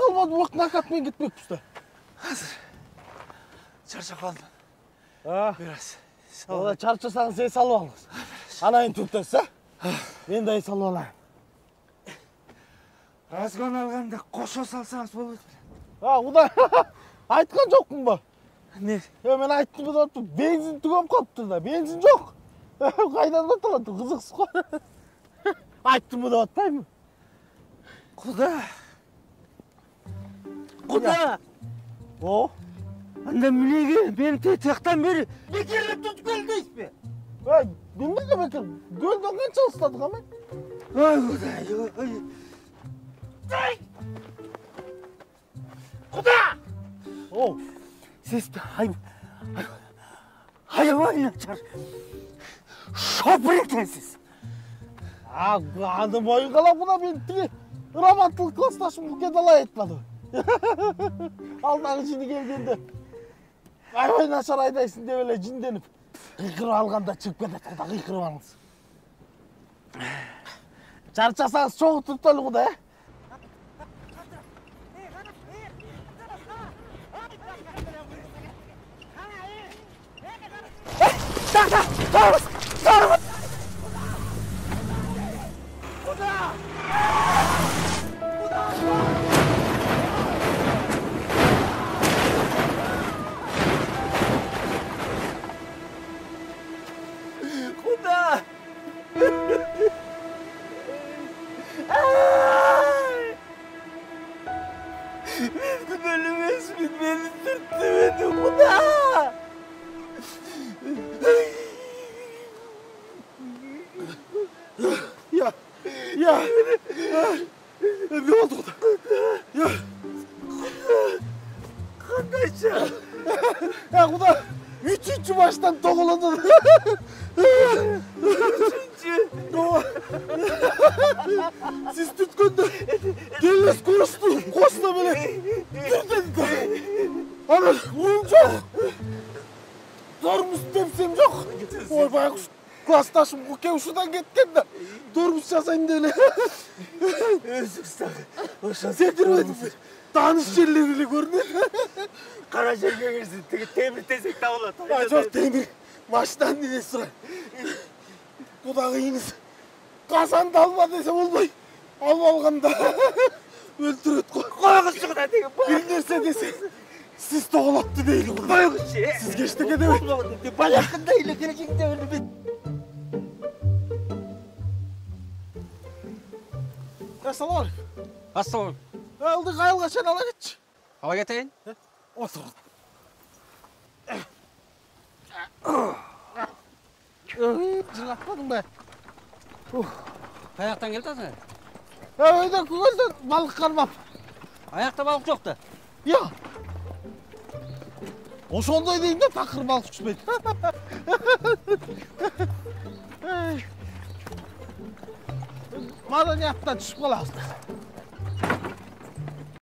болмады, уақыт накатмен кетпекпіз да. Hazır. Çarşaf aldın. Biraz. Ода чарчасаңыз ей салып алыңыз. Анайын түптесіз, мен де ей салып алайын. Разгон алғанда қошо салсаңыз болады. Құдай, айтқан жоқпын ба? Не? Мен айттым ба, бензин түгем қалыпты да, бензин жоқ. Қайдан баталады, қызықсыз қой. Айттым ба да баттаймын. Құда. Құда. О? Анда мінеге, мені таяқтан бері бекерлеп тұтып келдейсіз бе? Демеге бекер, гөлден қанша ұстадық ама? Ой, Құдай, ой. Құда! О, Siz hayvan açar. Şopur ekensiz. Ады бойын қалап бұна мен тіге романттылық класташым құке далай етмады. Алдағы жini келгенде айбай нашар айдайсың деп еле жинденіп қиқырып алғанда шығып кетеді, құда қиқырып алыңыз. Чарчасаңыз чоғы тұрталы құда, Sağ! Құда! Мен күнәлі емеспін, мені түртті еді, Құда! Ne oldu Құда? Қандайша? Құда, üçüncü baştan toğuladı. Üçüncü? Siz tütkünde geliniz koştu böyle. Dur dedi. Ana, uyum yok. Dormus demsem yok. Oy baykuş, klastaşım Kuke uşudan ketken de. Dormus yazayım deli. Özür sağ. Sedirmedim ben. Tanış yerlerini görünür. Karacer'e girsin, temir tezek tavla. Çok demir. Maçtan diye sıra. Kudağıyınız. Kazandı alma dese olmay. Alma alғанда. Öldürüt koy. Koyğuz çıkıda deyip. Bir nerse dese. Siz toğlattı değil Құда. Koyğuz şey. Siz geçtik edemeyin. Bayakında ile gelecekte öyle bir. Assalamu alaikum. Assalamu. Aldı qayıl kaçan ala geç. Ала кетейін? Otur. Жылатmadın be. Аяқтан келтасың? Öyle kugölden balık kalmam. Аяқта балық жоқ та. Ya. Ошондой дейм да такыр балык түшпейт. Маданияттан түшүп калабыз.